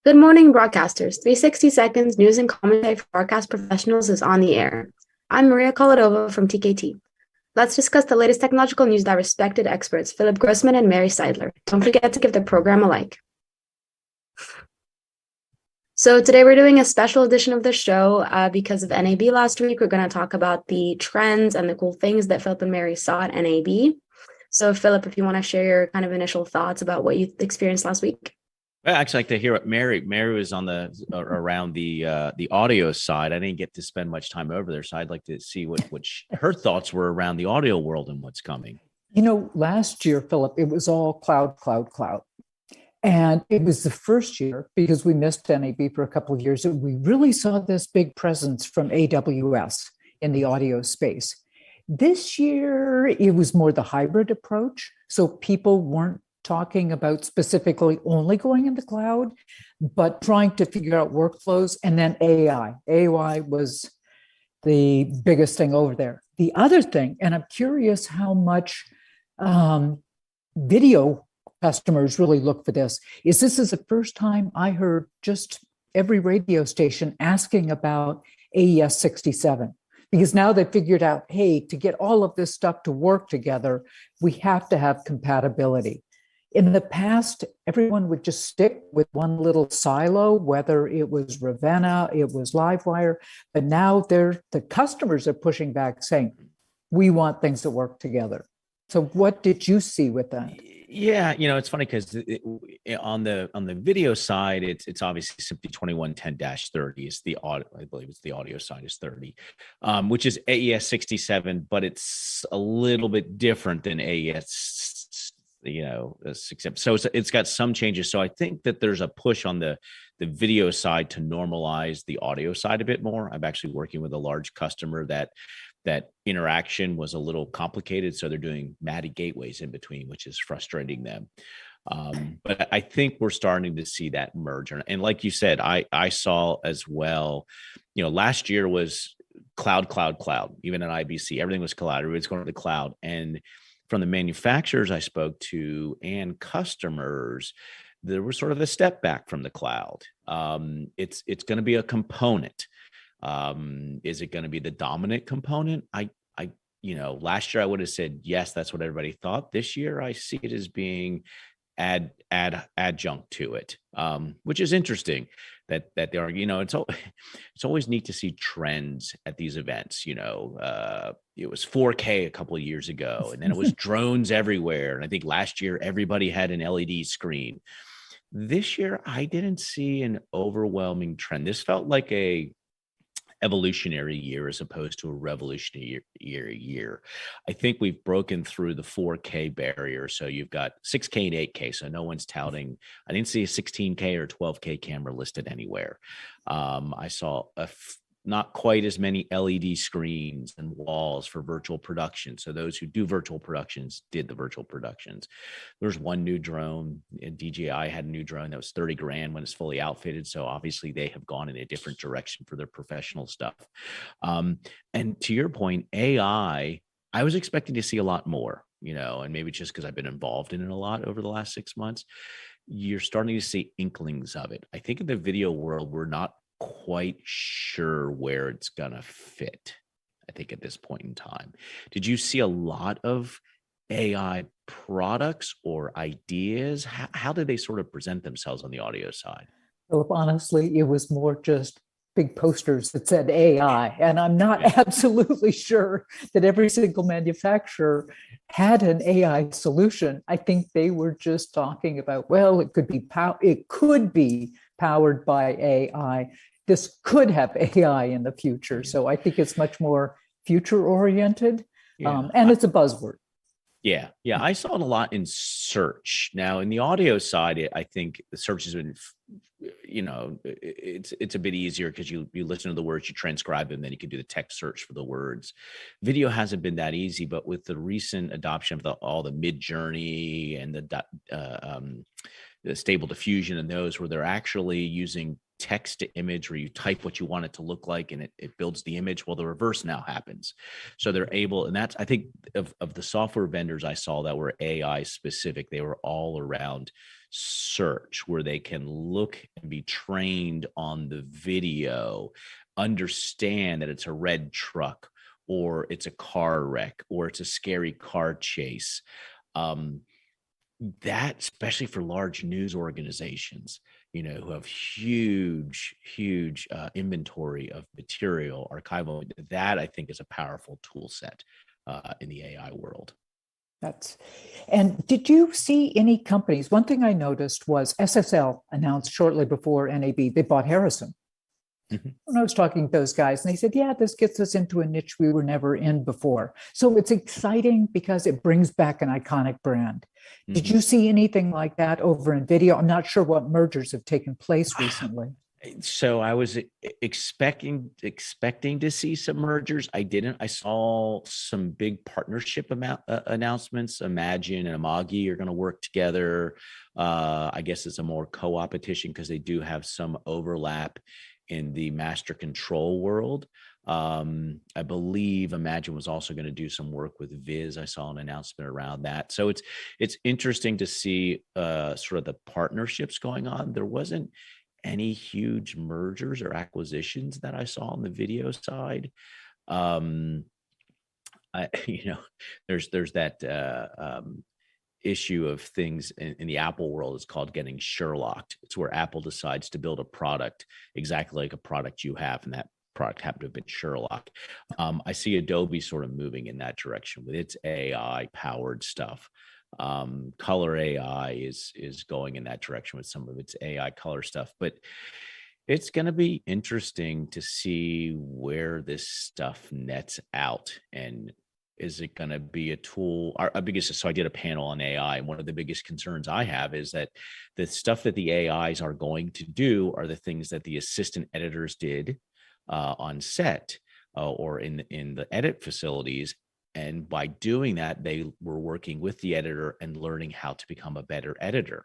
Good morning, broadcasters. 360 Seconds News and Commentary for Broadcast Professionals is on the air. I'm Maria Koladova from TKT. Let's discuss the latest technological news that respected experts, Philip Grossman and Mary Seidler. Don't forget to give the program a like. So today we're doing a special edition of the show because of NAB last week. We're going to talk about the trends and the cool things that Philip and Mary saw at NAB. So Philip, if you want to share your kind of initial thoughts about what you experienced last week. I actually like to hear what Mary was on the around the audio side. I didn't get to spend much time over there, so I'd like to see what her thoughts were around the audio world and what's coming. Last year, Philip, it was all cloud, cloud, cloud. And it was the first year, because we missed NAB for a couple of years, that we really saw this big presence from AWS in the audio space. This year, it was more the hybrid approach. So people weren't talking about specifically only going in the cloud, but trying to figure out workflows. And then AI. AI was the biggest thing over there. The other thing, and I'm curious how much video customers really look for this, is the first time I heard just every radio station asking about AES 67. Because now they figured out, hey, to get all of this stuff to work together, we have to have compatibility. In the past, everyone would just stick with one little silo, whether it was Ravenna, it was Livewire, but now the customers are pushing back saying, we want things to work together. So what did you see with that? Yeah, it's funny because on the video side, it's obviously simply 2110-30 is the audio. I believe it's the audio side is 30, which is AES 67, but it's a little bit different than AES 67. So it's got some changes. So I think that there's a push on the video side to normalize the audio side a bit more. I'm actually working with a large customer that interaction was a little complicated. So they're doing MADI gateways in between, which is frustrating them. But I think we're starting to see that merge. And like you said, I saw as well, last year was cloud, even at IBC, everything was cloud. Everybody's going to the cloud. And from the manufacturers I spoke to and customers, there was sort of a step back from the cloud. It's going to be a component. Is it going to be the dominant component? Last year I would have said, yes, that's what everybody thought. This year I see it as being adjunct to it, which is interesting that they are, it's always neat to see trends at these events. It was 4K a couple of years ago, and then it was drones everywhere. And I think last year everybody had an LED screen. This year I didn't see an overwhelming trend. This felt like a evolutionary year as opposed to a revolutionary year. I think we've broken through the 4K barrier. So you've got 6K and 8K. So no one's touting. I didn't see a 16K or 12K camera listed anywhere. I saw not quite as many LED screens and walls for virtual production. So those who do virtual productions did the virtual productions. There's one new drone, and DJI had a new drone that was 30 grand when it's fully outfitted. So obviously they have gone in a different direction for their professional stuff. And to your point, AI, I was expecting to see a lot more, and maybe just because I've been involved in it a lot over the last 6 months, you're starting to see inklings of it. I think in the video world, we're not quite sure where it's gonna fit, I think, at this point in time. Did you see a lot of AI products or ideas? How did they sort of present themselves on the audio side? Philip, honestly, it was more just big posters that said AI. And I'm not absolutely sure that every single manufacturer had an AI solution. I think they were just talking about, well, it could be powered by AI. This could have AI in the future. So I think it's much more future oriented, and it's a buzzword. Yeah. I saw it a lot in search. Now in the audio side, I think the search has been, it's a bit easier because you listen to the words, you transcribe them, then you can do the text search for the words. Video hasn't been that easy, but with the recent adoption of all the Mid-Journey and the Stable Diffusion and those where they're actually using text to image where you type what you want it to look like and it builds the image. Well, the reverse now happens. So they're able, and that's, I think of the software vendors I saw that were AI specific, they were all around search where they can look and be trained on the video, understand that it's a red truck or it's a car wreck or it's a scary car chase. That, especially for large news organizations, who have huge inventory of material, archival, that I think is a powerful tool set in the AI world. And did you see any companies? One thing I noticed was SSL announced shortly before NAB, they bought Harrison. When I was talking to those guys, and they said, yeah, this gets us into a niche we were never in before. So it's exciting because it brings back an iconic brand. Did you see anything like that over in video? I'm not sure what mergers have taken place recently. So I was expecting to see some mergers. I didn't. I saw some big partnership announcements. Imagine and Amagi are going to work together. I guess it's a more co-opetition because they do have some overlap in the master control world. I believe Imagine was also going to do some work with Viz. I saw an announcement around that. So it's interesting to see sort of the partnerships going on. There wasn't any huge mergers or acquisitions that I saw on the video side. There's that issue of things in the Apple world is called getting Sherlocked. It's where Apple decides to build a product exactly like a product you have, and that product happened to have been Sherlock. I see Adobe sort of moving in that direction with its AI powered stuff. Color AI is going in that direction with some of its AI color stuff, but it's going to be interesting to see where this stuff nets out. And is it going to be a tool? So I did a panel on AI, and one of the biggest concerns I have is that the stuff that the AIs are going to do are the things that the assistant editors did on set or in the edit facilities. And by doing that, they were working with the editor and learning how to become a better editor.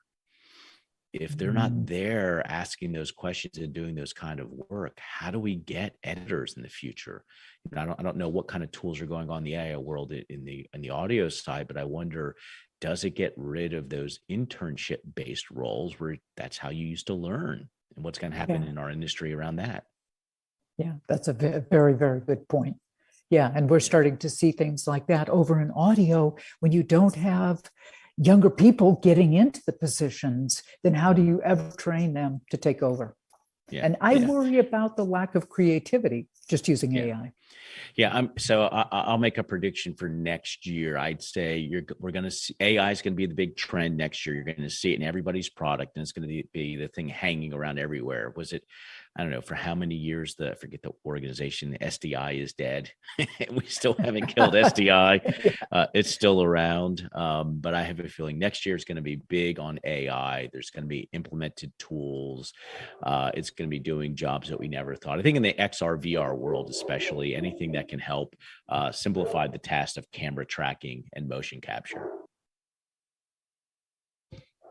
If they're not there asking those questions and doing those kind of work, how do we get editors in the future? I don't know what kind of tools are going on in the AI world in the audio side, but I wonder, does it get rid of those internship-based roles where that's how you used to learn, and what's going to happen in our industry around that? Yeah, that's a very, very good point. Yeah, and we're starting to see things like that over in audio. When you don't have younger people getting into the positions, then how do you ever train them to take over? And I worry about the lack of creativity just using AI. I'll make a prediction for next year. I'd say we're going to see AI is going to be the big trend next year. You're going to see it in everybody's product, and it's going to be the thing hanging around everywhere. Was it, I don't know, for how many years, I forget the organization, the SDI is dead. We still haven't killed SDI. It's still around. But I have a feeling next year is going to be big on AI. There's going to be implemented tools. It's going to be doing jobs that we never thought. I think in the XR, VR world, especially, anything that can help simplify the task of camera tracking and motion capture.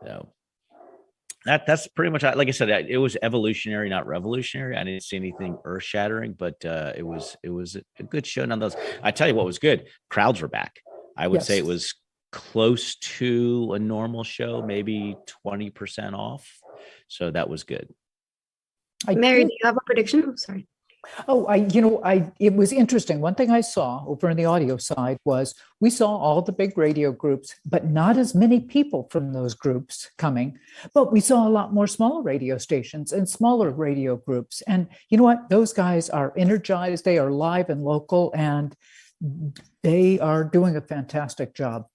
So that's pretty much, like I said, it was evolutionary, not revolutionary. I didn't see anything earth shattering, but it was a good show nonetheless. I tell you what was good. Crowds were back. I would say it was close to a normal show, maybe 20% off. So that was good. Mary, do you have a prediction? Oh, sorry. It was interesting. One thing I saw over in the audio side was we saw all the big radio groups, but not as many people from those groups coming. But we saw a lot more smaller radio stations and smaller radio groups. And you know what? Those guys are energized. They are live and local, and they are doing a fantastic job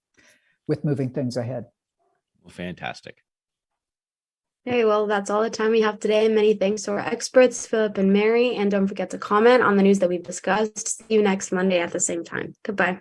with moving things ahead. Well, fantastic. Okay, well, that's all the time we have today. Many thanks to our experts, Philip and Mary. And don't forget to comment on the news that we've discussed. See you next Monday at the same time. Goodbye.